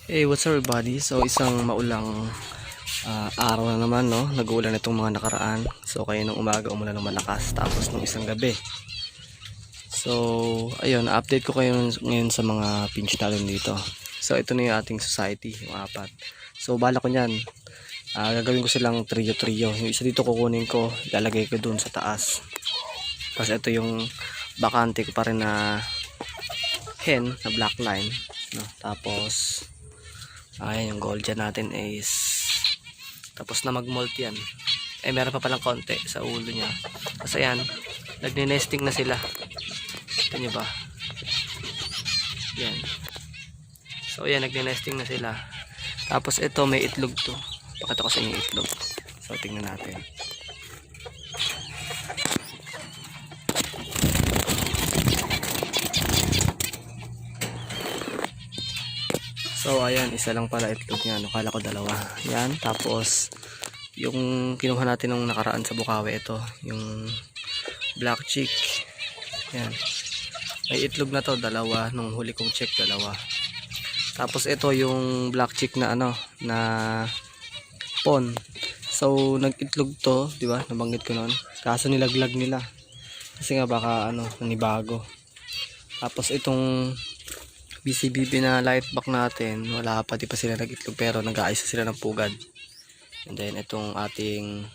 Hey, what's up everybody? So isang maulang araw na naman, no? Nag-uulan itong mga nakaraan. So kaya nung umaga umulan ng malakas, tapos nung isang gabi. So ayun, update ko kayo ngayon sa mga pinch natin dito. So ito na yung ating society, yung apat. So bala ko niyan, gagawin ko silang trio-trio. Yung isa dito kukunin ko, ilalagay ko dun sa taas. Kasi ito yung bakante ko pa rin na hen na black line, no? Tapos ayan, yung gold dyan natin is tapos na mag-molt yan. Meron pa palang konti sa ulo niya. Kasi yan, nagne-nesting na sila. Ito nyo ba? Yan. So yan, nagne-nesting na sila. Tapos ito, may itlog to. Pakita ko sa inyo yung itlog. So tingnan natin. So ayan, isa lang pala itlog niya, no? Kala ko dalawa. Yan, tapos yung kinuha natin nung nakaraan sa Bukawi, ito yung black chick. Yan, may itlog na to, dalawa. Nung huli kong check, dalawa. Tapos ito yung black chick na ano, na pon. So nag-itlog to, di ba? Nabanggit ko noon. Kaso nilaglag nila. Kasi nga baka ano, nanibago. Tapos itong BCBB na light back natin, wala pa, di pa sila nag-itlog pero nag-aayos sila ng pugad. And then itong ating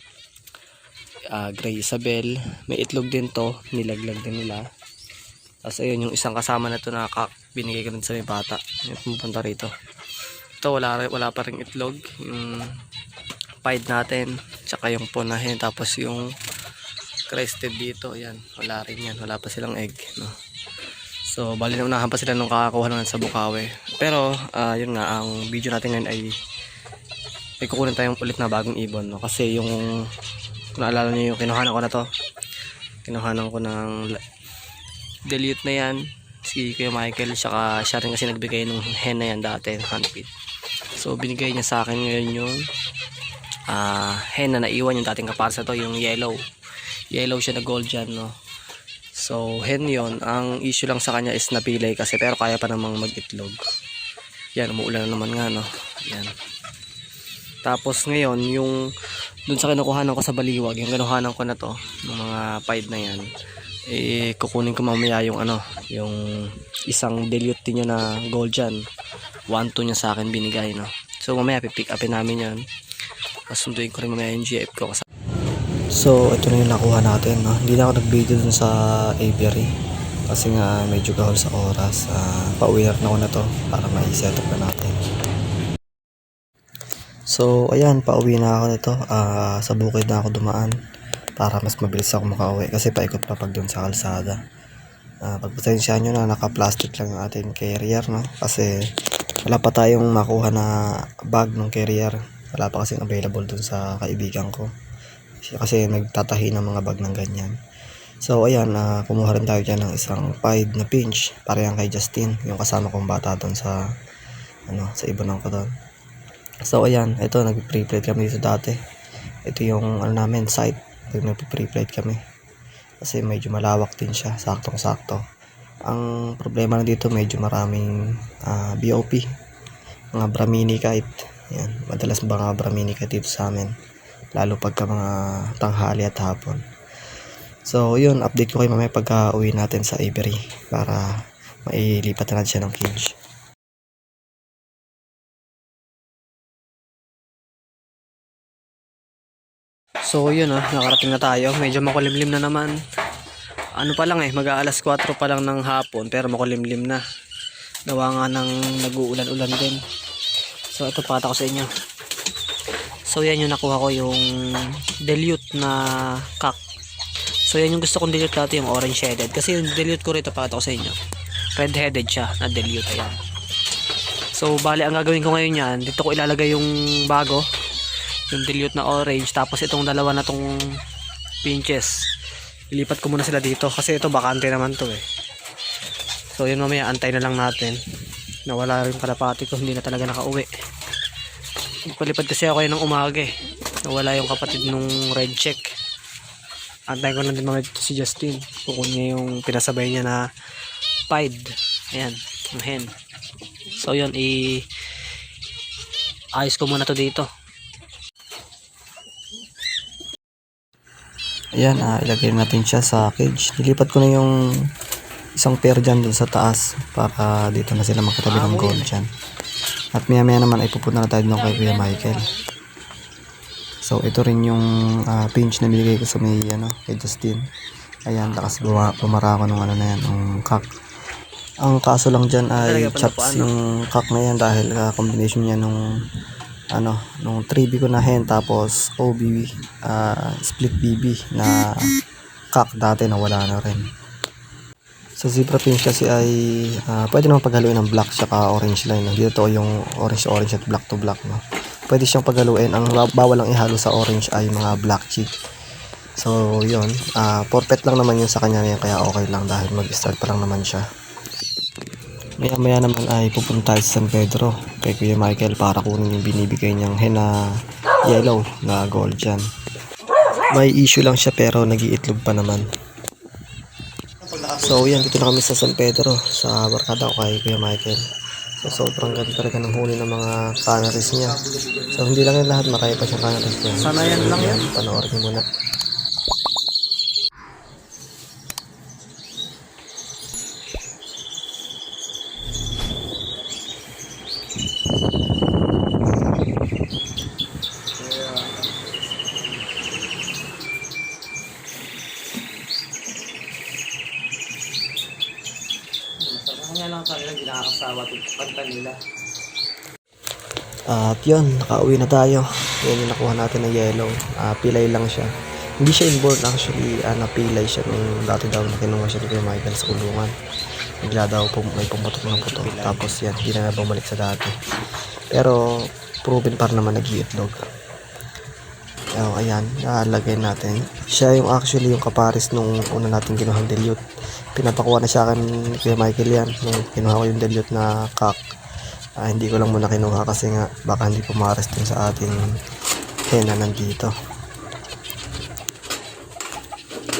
Gray Isabel, may itlog din to, nilaglag din nila. Tapos ayun, yung isang kasama na to na binigay ko rin sa may bata, yung pumunta rito. Ito wala pa rin itlog, yung pied natin, tsaka yung ponahin, tapos yung crested dito, yan, wala rin yan, wala pa silang egg, no? So bali na unahan pa sila nung kakakuha naman sa Bukawi. Pero yun nga, ang video natin ngayon ay may kukunin tayong ulit na bagong ibon, no? Kasi yung, kung naalala nyo yung kinuhanan ko na to, kinuhanan ko ng delete na yan, si Kuya Michael, saka siya rin kasi nagbigay ng hen na yan dati, handpid. So binigay niya sa akin ngayon yung hen na naiwan, yung dating kaparsa to, yung yellow siya na gold dyan, no? So hen yon, ang issue lang sa kanya is napilay kasi, pero kaya pa namang mag-itlog. Yan, umuulan na naman nga, no? Yan. Tapos ngayon, yung dun sa kinukuhanan ko sa Baliwag, yung kinuhanan ko na to, ng mga pied na yan, kukunin ko mamaya yung ano, yung isang dilute niya na gold dyan. 1-2 niya sa akin binigay, no? So mamaya pipick upin namin yan. Kasunduin ko rin mamaya yung GF ko. So ito na yung nakuha natin, no? Hindi na ako nag-video dun sa aviary kasi nga medyo gahol sa oras. Pauwi na ako na to para ma-set up na natin. So ayan, pauwi na ako nito. Sa bukid na ako dumaan para mas mabilis ako makauwi kasi paikot pa pag dun sa kalsada. Pagpasensyahan nyo na naka-plastic lang yung ating carrier, no? Kasi wala pa tayong makuha na bag ng carrier. Wala pa kasing available dun sa kaibigan ko kasi nagtatahi ng mga bag ng ganyan. So ayan, kumuha rin tayo dyan ng isang pied na pinch para yan kay Justin, yung kasama kong bata doon sa ano, sa ibonan ko doon. So ayan, ito nag-pre-plate kami dito dati. Ito yung ano namin, site, nag-pre-plate kami kasi medyo malawak din siya, saktong sakto. Ang problema na dito, medyo maraming BOP, mga Brahmini kite. Yan, madalas mga Brahmini kite dito sa amin, lalo pagka mga tanghali at hapon. So yun, update ko kayo mamaya pagka uwi natin sa aviary para mailipat na natin siya ng cage. So yun, nakarating na tayo. Medyo makulimlim na naman. Ano pa lang mag-aalas 4 pa lang ng hapon pero makulimlim na. Gawa nga ng nag-uulan-ulan din. So ito, pakita ko sa inyo. So yan yung nakuha ko, yung dilute na cock. So yan yung gusto kong dilute dati, yung orange headed. Kasi yung dilute ko rito, pakita ko sa inyo, red headed siya na dilute. Ayan. So bali ang gagawin ko ngayon yan, dito ko ilalagay yung bago, yung dilute na orange. Tapos itong dalawa na tong pinches, ilipat ko muna sila dito kasi ito bakante naman to So yun, mamaya antay na lang natin. Nawala rin kalapati ko, hindi na talaga nakauwi. Palipad kasi ako ng umaga nawala yung kapatid nung red check. Antayin ko lang din mamaya dito si Justin, kukunin niya yung pinasabay niya na pied. Ayan, yung hen. So yun, ayos ko muna to dito. Ayan, ilagay natin siya sa cage. Nilipat ko na yung isang pair dyan dun sa taas para dito na sila makatabi ng gold dyan. At maya maya naman ay pupunta na tayo doon kay Kuya Michael. So ito rin yung pinch na binigay ko sa may kay Justin. Ayan, lakas bumara ako ng na yan, ng cock. Ang kaso lang dyan ay chops yung cock na yan dahil combination niya nung 3B ko na hen tapos OB split BB na cock dati na wala na rin. Sa zebra pinch kasi ay pwede naman paghaluin ng black saka orange line. Dito yung orange at black to black, no. Pwede siyang paghaluin. Ang bawal lang ihalo sa orange ay mga black chick. So yun, forfeit lang naman yun sa kanya ngayon, kaya okay lang dahil mag-start pa lang naman siya. Maya maya naman ay pupunta tayo sa San Pedro kay Kuya Michael para kunin yung binibigay niyang hen na yellow na gold dyan. May issue lang siya pero nag-iitlog pa naman. So yan, dito na kami sa San Pedro sa barkada ko kay Kuya Michael. So sobrang ganda talaga ng huli ng mga canaries niya. So hindi lang yan lahat, marami pa siyang canaries niya. Sana yan lang yan. Panoorin niyo muna. Lang kanila, hindi nakakasawa pagpanta nila. At yun, nakauwi na tayo. Yan yung nakuha natin na yellow. Pilay lang siya. Hindi siya inborn actually, napilay siya nung dati daw na kinuha siya ni Kuya Michael sa kulungan. Bigla daw may pumutok ng puto. Tapos yan, hindi na bumalik sa dati. Pero proven pa naman nag-iitlog. Ayan, lalagay natin. Siya yung actually yung kaparis nung una natin kinuhang dilute. Pinapakuha na siya akin ni Kuya Michael yan. Nung kinuha ko yung dilute na cock. Hindi ko lang muna kinuha kasi nga baka hindi pumares din sa ating hen na nandito.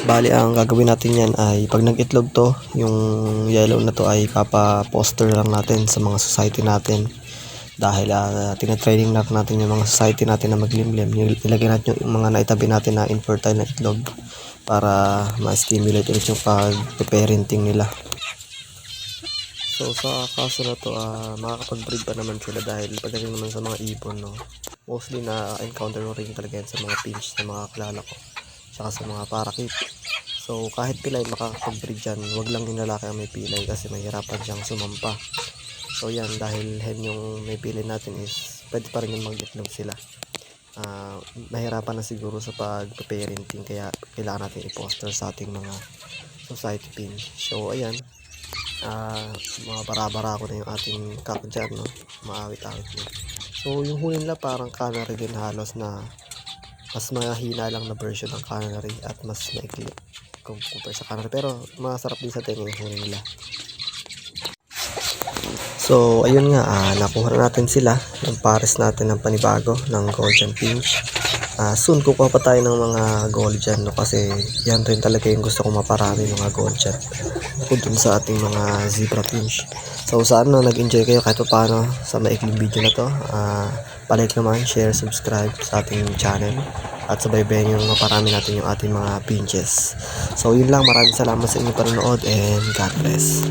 Bali, ang gagawin natin yan ay pag nag-itlog to, yung yellow na to ay papa-poster lang natin sa mga society natin. Dahil tinatraining na natin yung mga society natin na maglimlim. Ilagay natin yung mga naitabi natin na infertile na itlog para ma-stimulate ulit yung pag-parenting nila. So sa kaso na to, makakapag-breed pa naman sila dahil pagdating naman sa mga ibon, no, mostly na encounter mo rin talaga yan sa mga pinch na mga kilala ko, saka sa mga parakeet. So kahit pilay makakapag-breed dyan, wag lang yung lalaki ang may pilay kasi mahirapan siyang sumampa. So yan, dahil hen yung may pilay natin is pwede pa rin yung mag-itlog sila. Mahirapan na siguro sa pag-parenting, kaya kailangan natin i-poster sa ating mga society pinch. So ayan, mga bara-bara ko na yung ating cock dyan, no? Maawit-awit na. So yung huli nila parang canary din halos, na mas mahina lang na version ng canary at mas maikli kung compare sa canary, pero masarap din sa tenga yung huli nila. So ayun nga, nakuha na natin sila ng pares natin ng panibago ng golden pinch. Soon kukuha pa tayo ng mga gold dyan, no? Kasi yan rin talaga yung gusto kong maparami, mga gold dyan bukod dun sa ating mga zebra pinch. So sana nag-enjoy kayo kahit paano sa maikling video na to. Palike naman, share, subscribe sa ating channel at sabaybayan yung maparami natin yung ating mga pinches. So yun lang, maraming salamat sa inyong panonood and God bless.